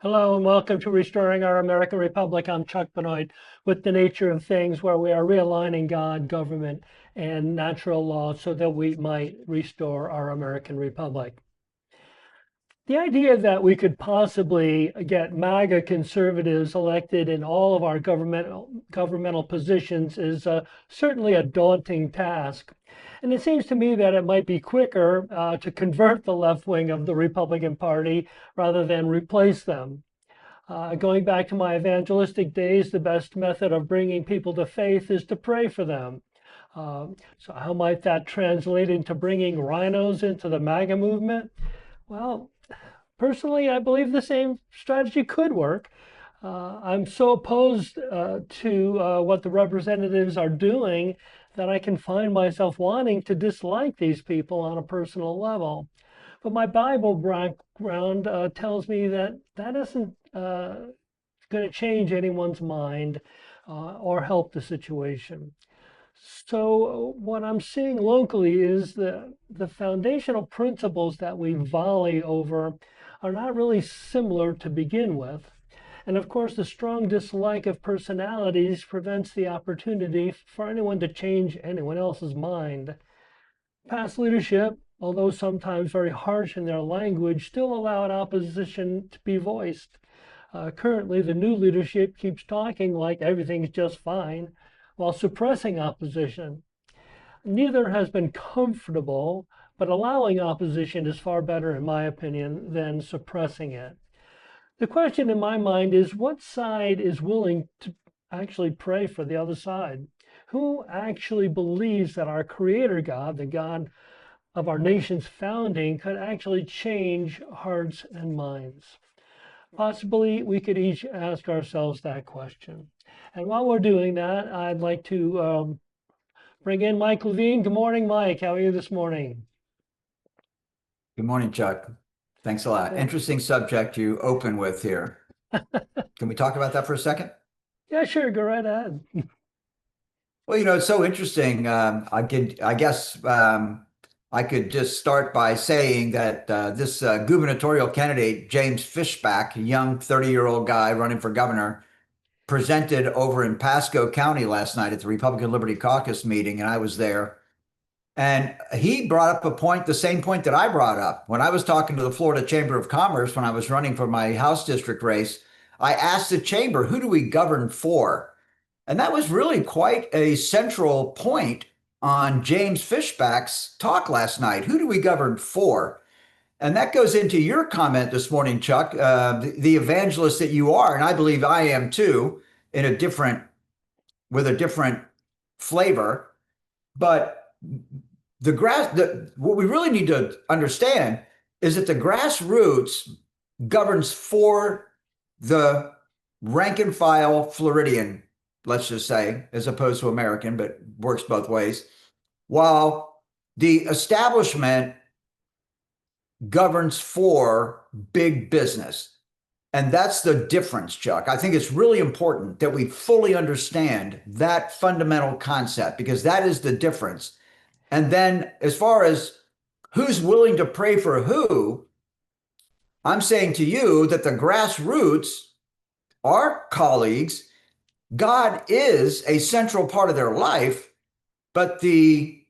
Hello and welcome to Restoring Our American Republic. I'm Chuck Benoit with The Nature of Things, where we are realigning God, government, and natural law so that we might restore our American Republic. The idea that we could possibly get MAGA conservatives elected in all of our governmental positions is certainly a daunting task. And it seems to me that it might be quicker to convert the left wing of the Republican Party rather than replace them. Going back to my evangelistic days, the best method of bringing people to faith is to pray for them. So how might that translate into bringing rhinos into the MAGA movement? Well, personally, I believe the same strategy could work. I'm so opposed to what the representatives are doing that I can find myself wanting to dislike these people on a personal level. But my Bible background tells me that that isn't going to change anyone's mind or help the situation. So what I'm seeing locally is the foundational principles that we volley over are not really similar to begin with. And of course, the strong dislike of personalities prevents the opportunity for anyone to change anyone else's mind. Past leadership, although sometimes very harsh in their language, still allowed opposition to be voiced. Currently, the new leadership keeps talking like everything's just fine while suppressing opposition. Neither has been comfortable, but allowing opposition is far better, in my opinion, than suppressing it. The question in my mind is, what side is willing to actually pray for the other side? Who actually believes that our Creator God, the God of our nation's founding, could actually change hearts and minds? Possibly we could each ask ourselves that question. And while we're doing that, I'd like to bring in Mike Levine. Good morning, Mike. How are you this morning? Good morning, Chuck. Thanks a lot. Interesting subject you open with here. Can we talk about that for a second? Yeah, sure. Go right ahead. Well, it's so interesting. I guess I could just start by saying that this gubernatorial candidate, James Fishback, a young 30-year-old guy running for governor, presented over in Pasco County last night at the Republican Liberty Caucus meeting, and I was there. And he brought up a point, the same point that I brought up. When I was talking to the Florida Chamber of Commerce, when I was running for my House district race, I asked the chamber, who do we govern for? And that was really quite a central point on James Fishback's talk last night. Who do we govern for? And that goes into your comment this morning, Chuck, the evangelist that you are, and I believe I am too, with a different flavor. But what we really need to understand is that the grassroots governs for the rank and file Floridian, let's just say, as opposed to American, but works both ways, while the establishment governs for big business. And that's the difference, Chuck. I think it's really important that we fully understand that fundamental concept, because that is the difference. And then as far as who's willing to pray for who, I'm saying to you that the grassroots, our colleagues, God is a central part of their life, but the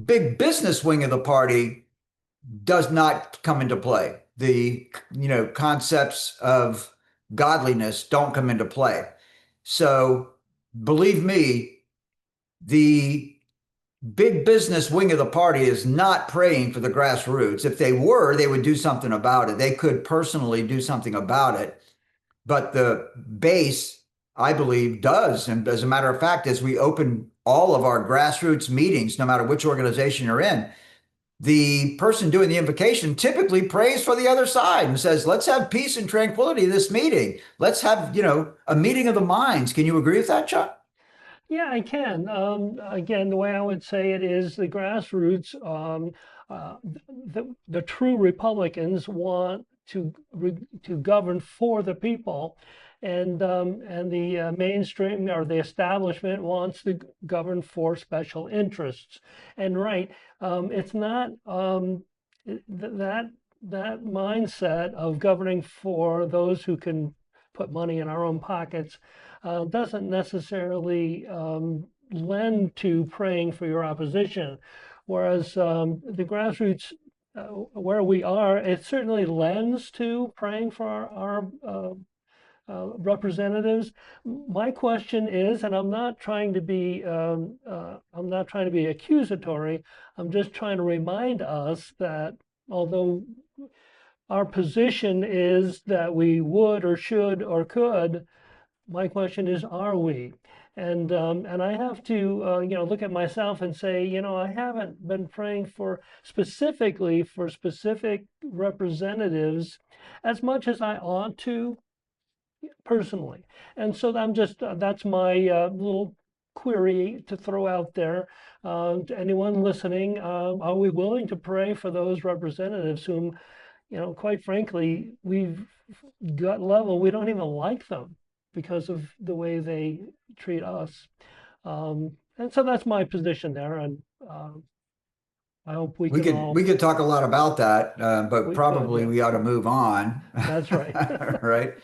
big business wing of the party does not come into play. The concepts of godliness don't come into play. So believe me, the big business wing of the party is not praying for the grassroots. If they were, they would do something about it. They could personally do something about it. But the base, I believe, does. And as a matter of fact, as we open all of our grassroots meetings, no matter which organization you're in, the person doing the invocation typically prays for the other side and says, let's have peace and tranquility in this meeting. Let's have, a meeting of the minds. Can you agree with that, Chuck? Yeah, I can. Again, the way I would say it is the grassroots, the true Republicans want to govern for the people, and the mainstream or the establishment wants to govern for special interests. And right, it's not that that mindset of governing for those who can put money in our own pockets doesn't necessarily lend to praying for your opposition. Whereas the grassroots, where we are, it certainly lends to praying for our representatives. My question is, and I'm not trying to be accusatory. I'm just trying to remind us that although our position is that we would or should or could, my question is, are we? And I have to look at myself and say, I haven't been praying for specifically for specific representatives as much as I ought to personally. And so that's my little query to throw out there. To anyone listening, are we willing to pray for those representatives whom, quite frankly, we've gut level, we don't even like them because of the way they treat us. And so that's my position there. And I hope we We can could all, we could talk a lot about that, but we could, probably yeah, we ought to move on. that's right. Right?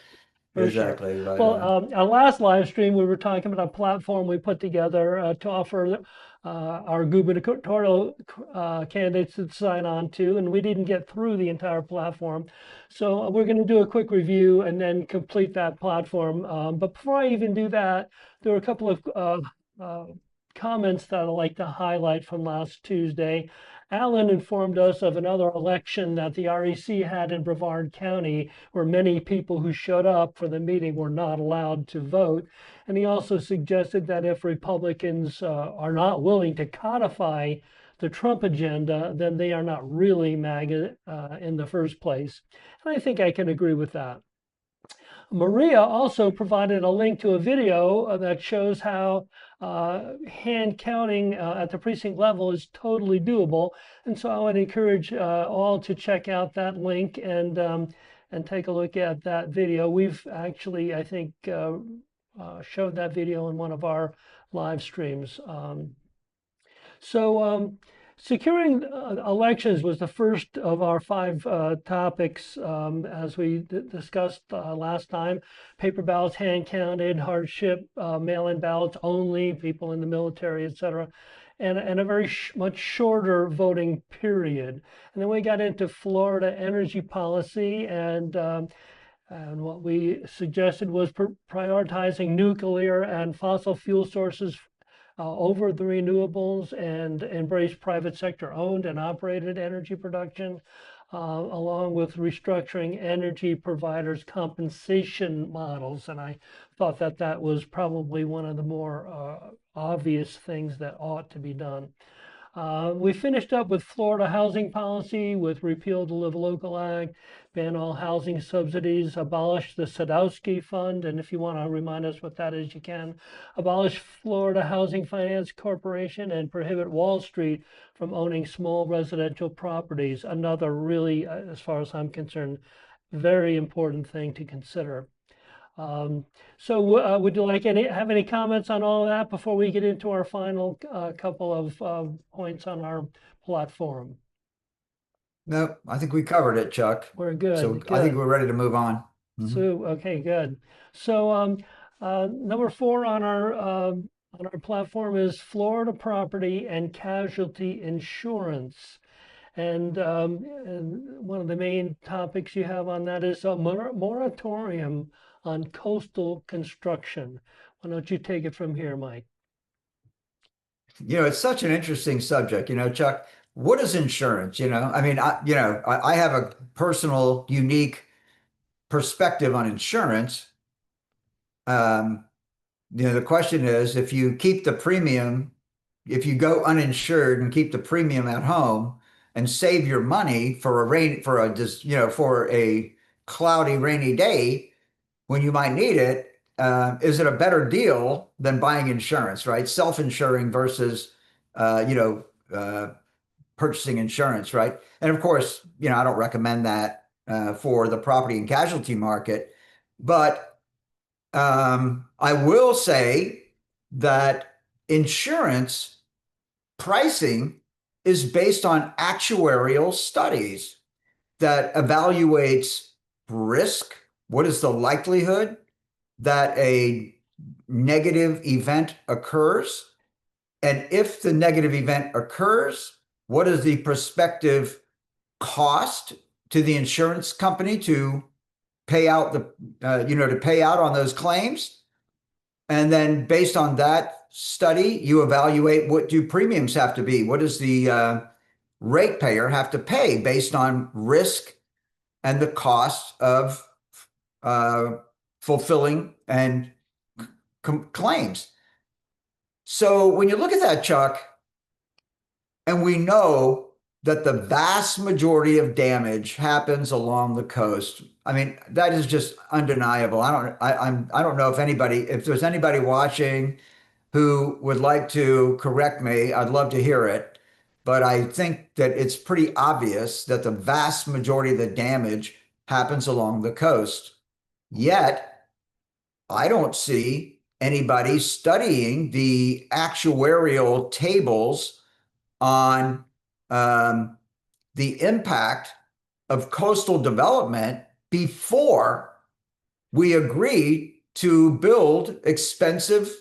For sure. Exactly. But Well, our last live stream, we were talking about a platform we put together to offer our gubernatorial candidates to sign on to, and we didn't get through the entire platform. So we're going to do a quick review and then complete that platform. But before I even do that, there were a couple of comments that I'd like to highlight from last Tuesday. Alan informed us of another election that the REC had in Brevard County, where many people who showed up for the meeting were not allowed to vote. And he also suggested that if Republicans are not willing to codify the Trump agenda, then they are not really MAGA in the first place. And I think I can agree with that. Maria also provided a link to a video that shows how hand counting at the precinct level is totally doable. And so I would encourage all to check out that link and take a look at that video. We've actually, I think, showed that video in one of our live streams. So securing elections was the first of our five topics as we discussed last time. Paper ballots hand counted, hardship, mail-in ballots only, people in the military, etc. And a very much shorter voting period. And then we got into Florida energy policy and what we suggested was prioritizing nuclear and fossil fuel sources over the renewables and embrace private sector owned and operated energy production, along with restructuring energy providers' compensation models. And I thought that that was probably one of the more obvious things that ought to be done. We finished up with Florida housing policy with repeal the Live Local Act, ban all housing subsidies, abolish the Sadowski Fund, and if you want to remind us what that is, you can. Abolish Florida Housing Finance Corporation and prohibit Wall Street from owning small residential properties. Another really, as far as I'm concerned, very important thing to consider. So would you like have any comments on all of that before we get into our final couple of points on our platform? no, I think we covered it, Chuck. We're So good, I think good. we're ready to move on. Mhm. So, okay, good. So number 4 on our platform is Florida property and casualty insurance. And one of the main topics you have on that is a moratorium on coastal construction. Why don't you take it from here, Mike? It's such an interesting subject, Chuck. What is insurance? I mean, I have a personal, unique perspective on insurance. Um, the question is, if you keep the premium, if you go uninsured and keep the premium at home and save your money for for a cloudy, rainy day when you might need it, is it a better deal than buying insurance, right? Self-insuring versus, uh, you know, uh, purchasing insurance, right? And of course, I don't recommend that for the property and casualty market, but I will say that insurance pricing is based on actuarial studies. that evaluates risk. What is the likelihood that a negative event occurs? And if the negative event occurs, what is the prospective cost to the insurance company to pay out to pay out on those claims? And then based on that study, you evaluate what do premiums have to be? What does the ratepayer have to pay based on risk and the cost of uh, fulfilling and claims? So when you look at that, Chuck, and we know that the vast majority of damage happens along the coast. I mean, that is just undeniable. I don't know if there's anybody watching who would like to correct me. I'd love to hear it. But I think that it's pretty obvious that the vast majority of the damage happens along the coast. Yet, I don't see anybody studying the actuarial tables on the impact of coastal development before we agree to build expensive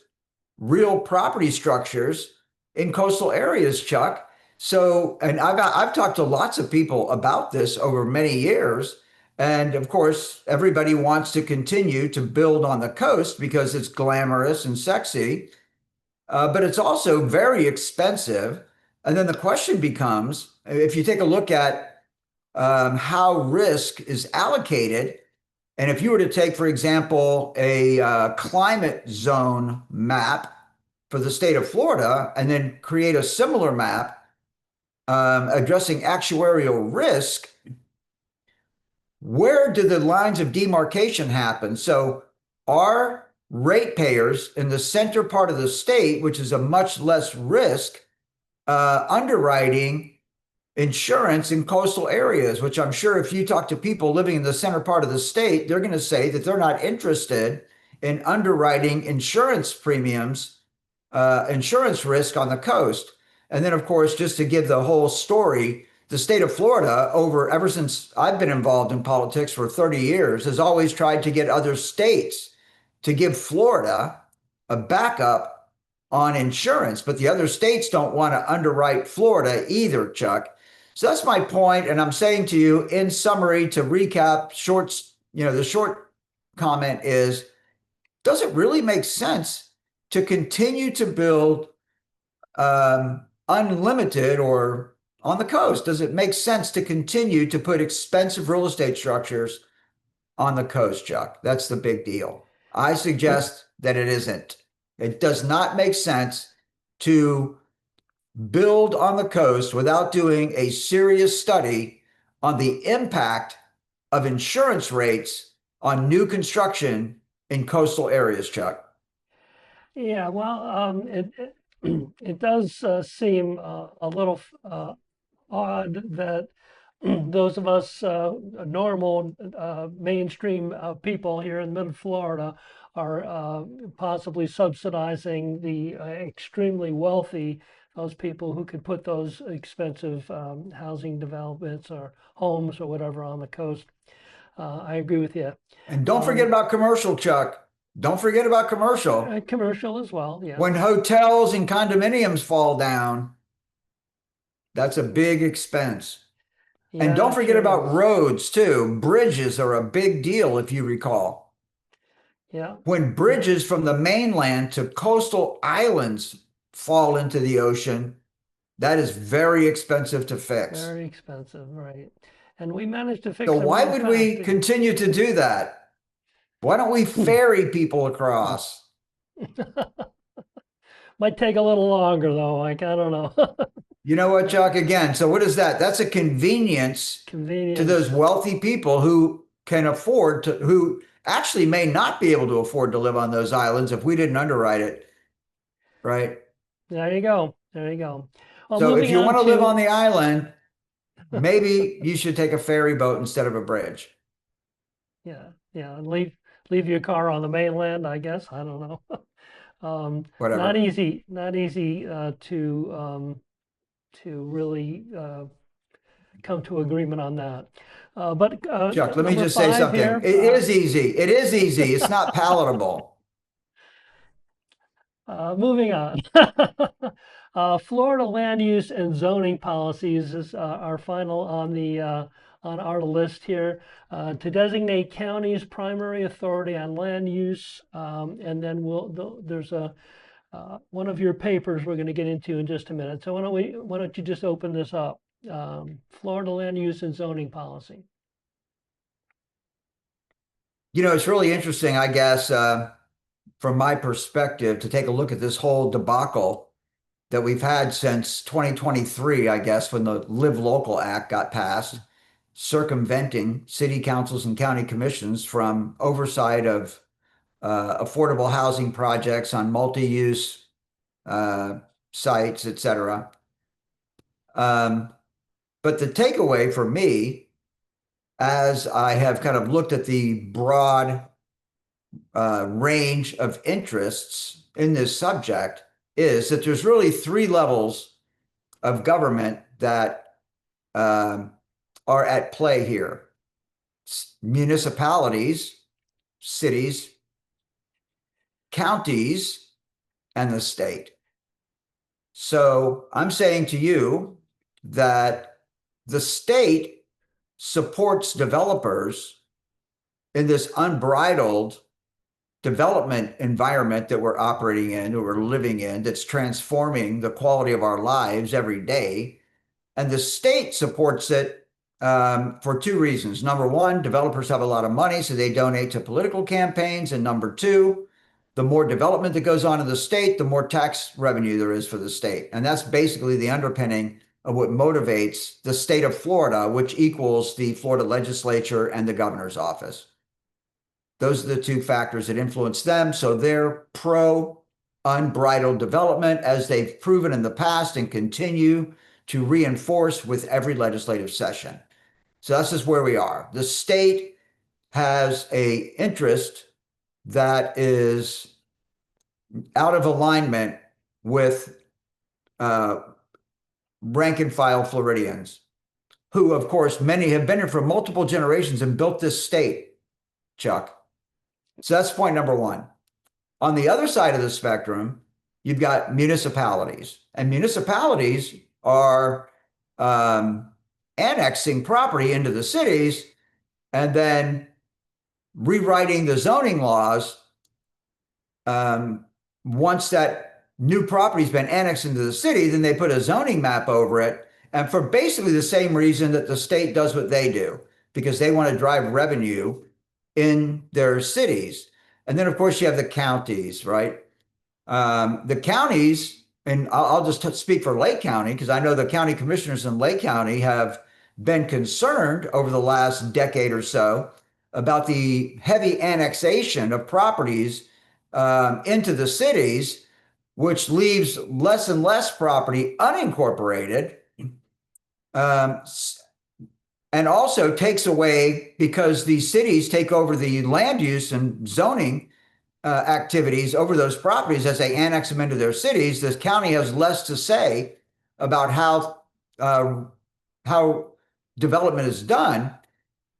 real property structures in coastal areas, Chuck. So, and I've talked to lots of people about this over many years. And of course, everybody wants to continue to build on the coast because it's glamorous and sexy, but it's also very expensive. And then the question becomes, if you take a look at how risk is allocated, and if you were to take, for example, a climate zone map for the state of Florida and then create a similar map addressing actuarial risk, where do the lines of demarcation happen? So our ratepayers in the center part of the state, which is a much less risk, underwriting insurance in coastal areas, which I'm sure if you talk to people living in the center part of the state, they're going to say that they're not interested in underwriting insurance premiums, insurance risk on the coast. And then, of course, just to give the whole story, the state of Florida, ever since I've been involved in politics for 30 years, has always tried to get other states to give Florida a backup on insurance, but the other states don't want to underwrite Florida either, Chuck. So that's my point, and I'm saying to you, in summary, to recap, the short comment is, does it really make sense to continue to build unlimited or on the coast? Does it make sense to continue to put expensive real estate structures on the coast, Chuck? That's the big deal. I suggest that it isn't. It does not make sense to build on the coast without doing a serious study on the impact of insurance rates on new construction in coastal areas, Chuck. Yeah, well, it does seem a little odd that those of us normal mainstream people here in Middle Florida are possibly subsidizing the extremely wealthy, those people who could put those expensive housing developments or homes or whatever on the coast. I agree with you. And don't forget about commercial, Chuck. Don't forget about commercial. Commercial as well, yeah. When hotels and condominiums fall down, that's a big expense. And Yeah, don't it forget sure about is. roads too. Bridges are a big deal, if you recall. Yeah, When yeah. bridges from the mainland to coastal islands fall into the ocean, that is very expensive to fix. Very expensive, right? And we managed to So fix them why real would fast. we continue to do that? Why don't we ferry people across? Might take a little longer though. Like, I don't know. You know what, Chuck? Again, so what is that? That's a convenience to those Convenience. wealthy people who can afford to, who actually may not be able to afford to live on those islands if we didn't underwrite it, right? There you go. There you go. Well, So if moving you on want to live on to the island, maybe you should take a ferry boat instead of a bridge, yeah, yeah, and leave your car on the mainland, I guess. I don't know. Not whatever. easy, not easy to really come to agreement on that. But Chuck, let me number just say 5 something. here. It is easy. It is easy. It's not palatable. Moving on. Florida land use and zoning policies is our final on the on our list here. To designate counties primary authority on land use, and then there's a one of your papers we're going to get into in just a minute. So why don't you just open this up? Florida land use and zoning policy. It's really interesting, I guess, from my perspective, to take a look at this whole debacle that we've had since 2023, I guess, when the Live Local Act got passed, circumventing city councils and county commissions from oversight of affordable housing projects on multi-use sites, etc. But the takeaway for me, as I have kind of looked at the broad range of interests in this subject, is that there's really three levels of government that are at play here: municipalities, cities, counties, and the state. So I'm saying to you that the state supports developers in this unbridled development environment that we're operating in, that we're living in, that's transforming the quality of our lives every day. And the state supports it for two reasons. Number one, developers have a lot of money, so they donate to political campaigns. And number two, the more development that goes on in the state, the more tax revenue there is for the state. And that's basically the underpinning of what motivates the state of Florida, which equals the Florida legislature and the governor's office. Those are the two factors that influence them. So they're pro unbridled development, as they've proven in the past and continue to reinforce with every legislative session. So that's just where we are. The state has an interest that is out of alignment with rank and file Floridians, who, of course, many have been here for multiple generations and built this state, Chuck. So that's point number one. On the other side of the spectrum, you've got municipalities, and municipalities are annexing property into the cities and then rewriting the zoning laws once that new property's been annexed into the city. Then they put a zoning map over it, and for basically the same reason that the state does what they do, because they want to drive revenue in their cities. And then, of course, you have the counties, right? The counties, and I'll just speak for Lake County, because I know the county commissioners in Lake County have been concerned over the last decade or so about the heavy annexation of properties into the cities, which leaves less and less property unincorporated, and also takes away, because these cities take over the land use and zoning activities over those properties as they annex them into their cities. The county has less to say about how development is done.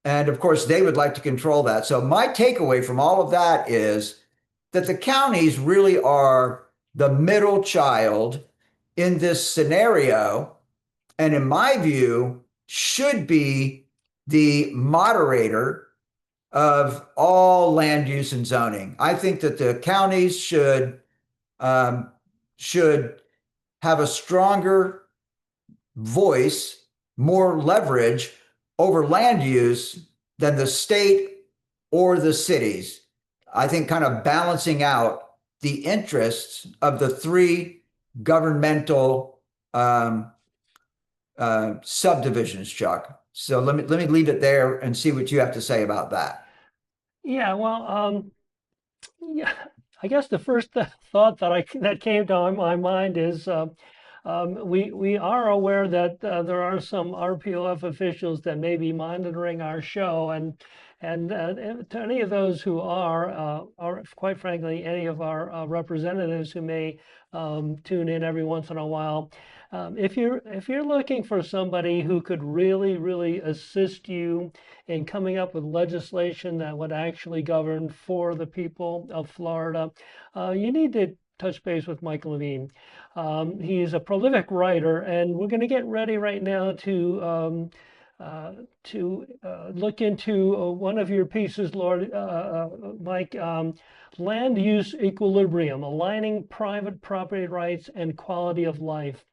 And of course, they would like to control that. So my takeaway from all of that is that the counties really are the middle child in this scenario, and in my view, should be the moderator of all land use and zoning. I think that the counties should have a stronger voice, more leverage over land use than the state or the cities. I think kind of balancing out the interests of the three governmental subdivisions, Chuck. So let me leave it there and see what you have to say about that. Yeah, well, yeah, I guess the first thought that came to my mind is we are aware that there are some RPOF officials that may be monitoring our show, and to any of those who are, or quite frankly, any of our representatives who may tune in every once in a while. If you're looking for somebody who could really assist you in coming up with legislation that would actually govern for the people of Florida, you need to touch base with Mike Levine. He's a prolific writer, and we're going to get ready right now uh, to look into one of your pieces, Lord Mike. Land use equilibrium, aligning private property rights and quality of life.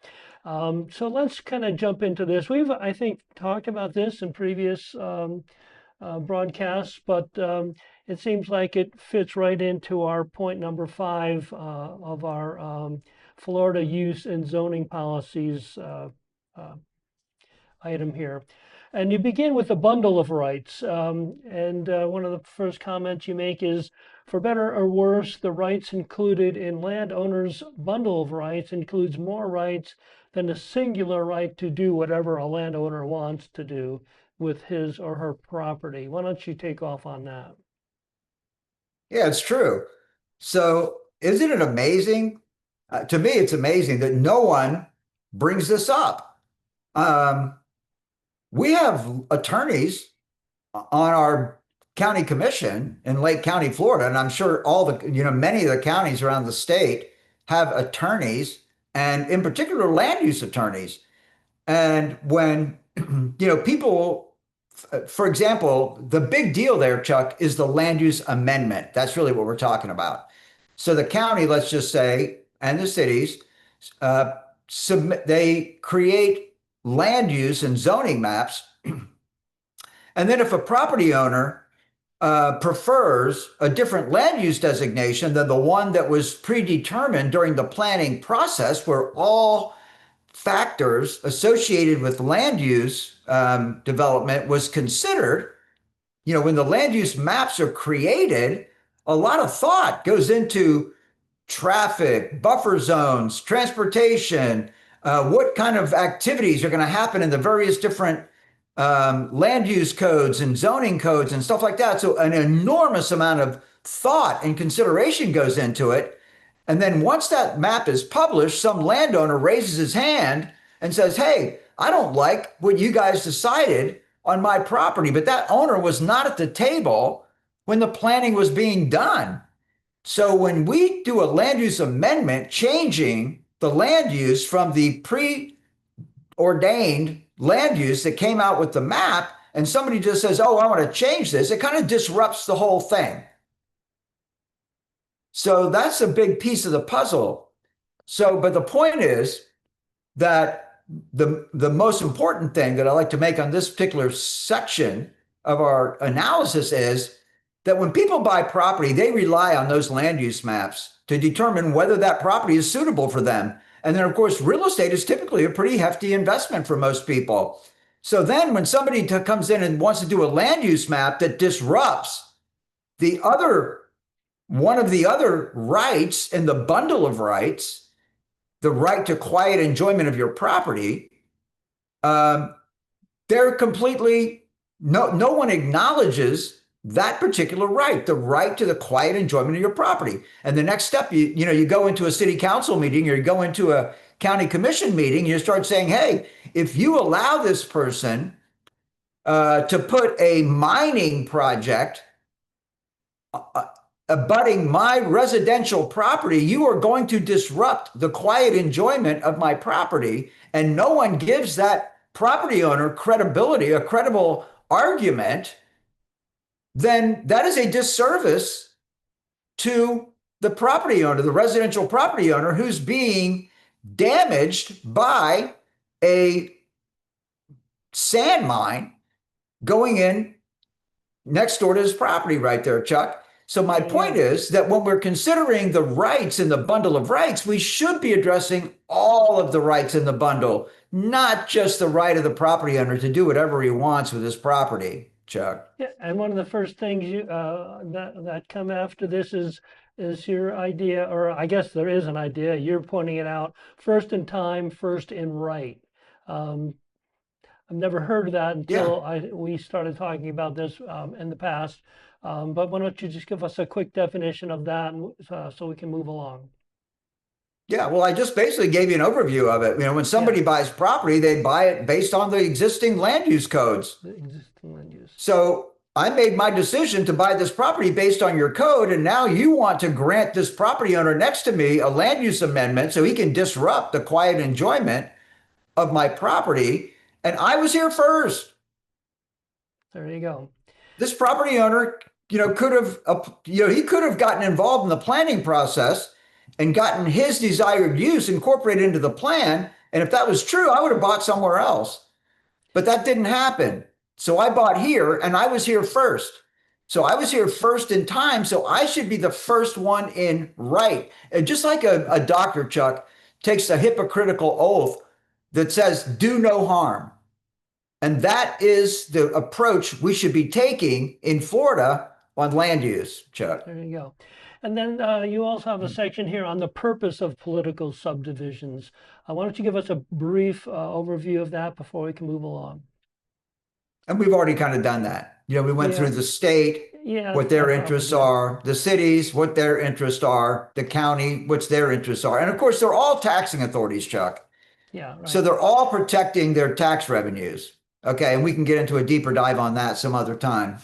So let's kind of jump into this. We've, I think, talked about this in previous broadcasts, but it seems like it fits right into our point number 5 of our Florida use and zoning policies uh, item here. And you begin with a bundle of rights. And one of the first comments you make is, for better or worse, the rights included in landowners' bundle of rights includes more rights than a singular right to do whatever a landowner wants to do with his or her property. Why don't you take off on that? Yeah, it's true. So, isn't it amazing? To me, it's amazing that no one brings this up. Um, we have attorneys on our county commission in Lake County, Florida, and I'm sure many of the counties around the state have attorneys, and in particular, land use attorneys. And when, people, for example, the big deal there, Chuck, is the land use amendment. That's really what we're talking about. So the county, let's just say, and the cities, uh, they create land use and zoning maps. And then if a property owner prefers a different land use designation than the one that was predetermined during the planning process, where all factors associated with land use development was considered, when the land use maps are created, a lot of thought goes into traffic, buffer zones, transportation, what kind of activities are going to happen in the various different land use codes and zoning codes and stuff like that. So an enormous amount of thought and consideration goes into it. And then once that map is published, some landowner raises his hand and says, "Hey, I don't like what you guys decided on my property." But that owner was not at the table when the planning was being done. So when we do a land use amendment changing the land use from the preordained land use that came out with the map, and somebody just says, "Oh, I want to change this," it kind of disrupts the whole thing. So that's a big piece of the puzzle. So, but the point is that the most important thing that I like to make on this particular section of our analysis is that when people buy property, they rely on those land use maps to determine whether that property is suitable for them. And then, of course, real estate is typically a pretty hefty investment for most people. So then when somebody comes in and wants to do a land use map that disrupts the other one of the other rights in the bundle of rights, the right to quiet enjoyment of your property, they're completely, no one acknowledges that particular right, the right to the quiet enjoyment of your property. And the next step, you go into a city council meeting or you go into a county commission meeting, you start saying, "Hey, if you allow this person to put a mining project abutting my residential property, you are going to disrupt the quiet enjoyment of my property." And no one gives that property owner credibility, a credible argument, then that is a disservice to the property owner, the residential property owner, who's being damaged by a sand mine going in next door to his property right there, Chuck. So my point is that when we're considering the rights in the bundle of rights, we should be addressing all of the rights in the bundle, not just the right of the property owner to do whatever he wants with his property, Chuck. Yeah, and one of the first things that come after this is your idea, or I guess there is an idea. You're pointing it out. First in time, first in right. Um, I've never heard of that Yeah. until we started talking about this in the past. But why don't you just give us a quick definition of that, so we can move along? Yeah, well, I just basically gave you an overview of it. You know, when Yeah, somebody buys property, they buy it based on the existing land use codes. the existing land use. So I made my decision to buy this property based on your code, and now you want to grant this property owner next to me a land use amendment so he can disrupt the quiet enjoyment of my property. And I was here first. There you go. This property owner, could have, he could have gotten involved in the planning process and gotten his desired use incorporated into the plan. And if that was true, I would have bought somewhere else. But that didn't happen. So I bought here and I was here first. So I was here first in time. So I should be the first one in right. And just like a doctor, Chuck, takes a hypocritical oath that says, do no harm. And that is the approach we should be taking in Florida on land use, Chuck. There you go. And then you also have a section here on the purpose of political subdivisions. Why don't you give us a brief overview of that before we can move along? And we've already kind of done that. We went Yeah, through the state, yeah, what their I interests probably did. are, the cities, what their interests are, the county, what's their interests are. And of course, they're all taxing authorities, Chuck. Yeah, So right. they're all protecting their tax revenues. Okay. And we can get into a deeper dive on that some other time.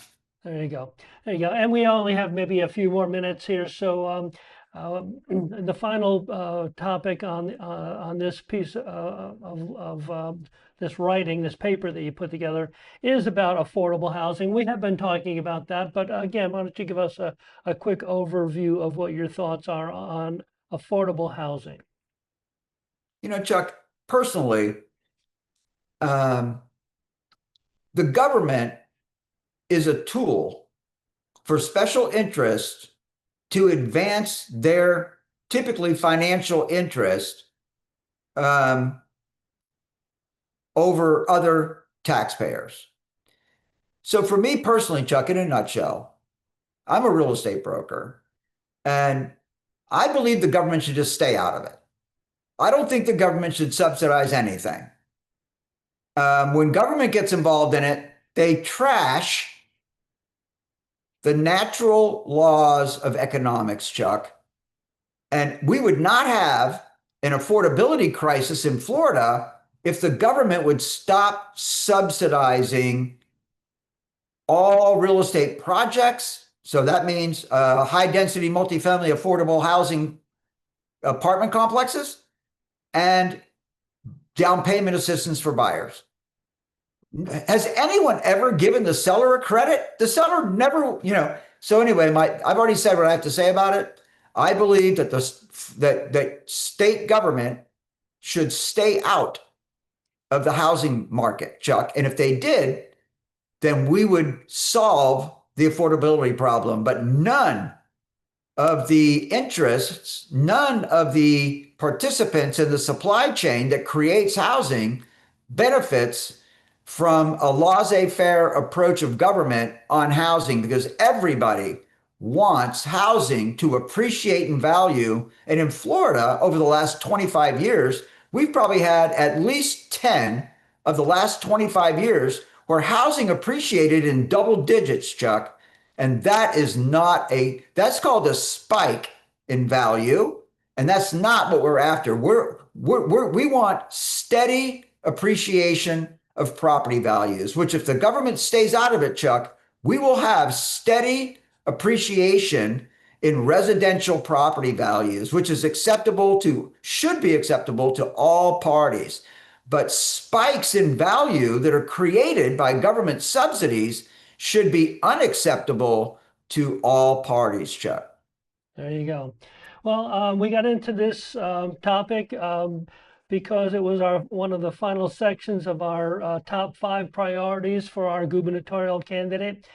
There you go. There you go. And we only have maybe a few more minutes here. So the final topic on this piece of this writing, this paper that you put together, is about affordable housing. We have been talking about that, but again, why don't you give us a quick overview of what your thoughts are on affordable housing? Chuck, personally, um, the government is a tool for special interests to advance their typically financial interest um, over other taxpayers. So for me personally, Chuck, in a nutshell, I'm a real estate broker, and I believe the government should just stay out of it. I don't think the government should subsidize anything. When government gets involved in it, they trash the natural laws of economics, Chuck. And we would not have an affordability crisis in Florida if the government would stop subsidizing all real estate projects. So that means high density multifamily affordable housing apartment complexes and down payment assistance for buyers. Has anyone ever given the seller a credit? The seller never, So anyway, I've already said what I have to say about it. I believe that that state government should stay out of the housing market, Chuck. And if they did, then we would solve the affordability problem. But none of the interests, none of the participants in the supply chain that creates housing benefits from a laissez-faire approach of government on housing, because everybody wants housing to appreciate in value. And in Florida, over the last 25 years, we've probably had at least 10 of the last 25 years where housing appreciated in double digits, Chuck. And that's called a spike in value. And that's not what we're after. We want steady appreciation of property values, which if the government stays out of it, Chuck, we will have steady appreciation in residential property values, which should be acceptable to all parties. But spikes in value that are created by government subsidies should be unacceptable to all parties, Chuck. There you go. Well, we got into this topic because it was one of the final sections of our top 5 priorities for our gubernatorial candidate.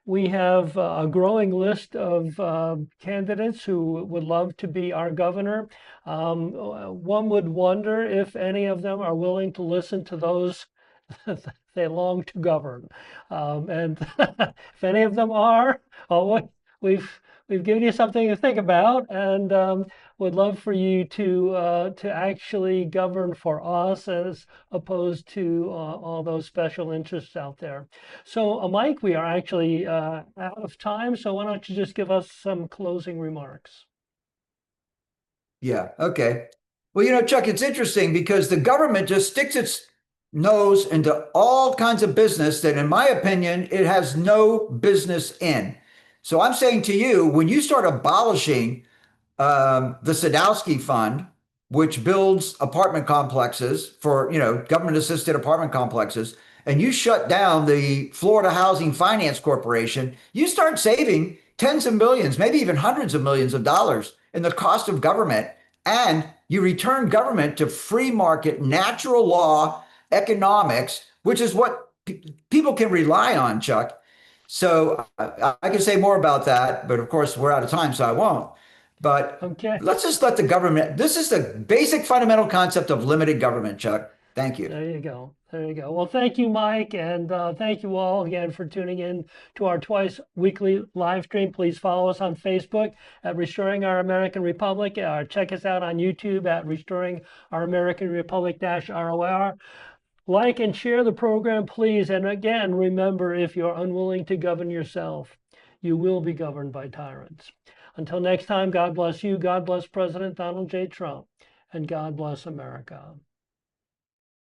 We have a growing list of candidates who would love to be our governor. One would wonder if any of them are willing to listen to those they long to govern. And if any of them are, oh, we've given you something to think about, and would love for you to actually govern for us as opposed to all those special interests out there. So, Mike, we are actually out of time. So why don't you just give us some closing remarks? Yeah. Okay. Well, Chuck, it's interesting because the government just sticks its nose into all kinds of business that, in my opinion, it has no business in. So I'm saying to you, when you start abolishing the Sadowski Fund, which builds apartment complexes for, government assisted apartment complexes, and you shut down the Florida Housing Finance Corporation, you start saving tens of millions, maybe even hundreds of millions of dollars in the cost of government. And you return government to free market, natural law economics, which is what people can rely on, Chuck. So I can say more about that, but of course, we're out of time, so I won't. But Okay. let's just let the government, this is the basic fundamental concept of limited government, Chuck. Thank you. There you go. There you go. Well, thank you, Mike, and thank you all again for tuning in to our twice weekly live stream. Please follow us on Facebook at Restoring Our American Republic. Check us out on YouTube at Restoring Our American Republic ROR. Like and share the program, please. And again, remember, if you're unwilling to govern yourself, you will be governed by tyrants. Until next time, God bless you. God bless President Donald J. Trump. And God bless America.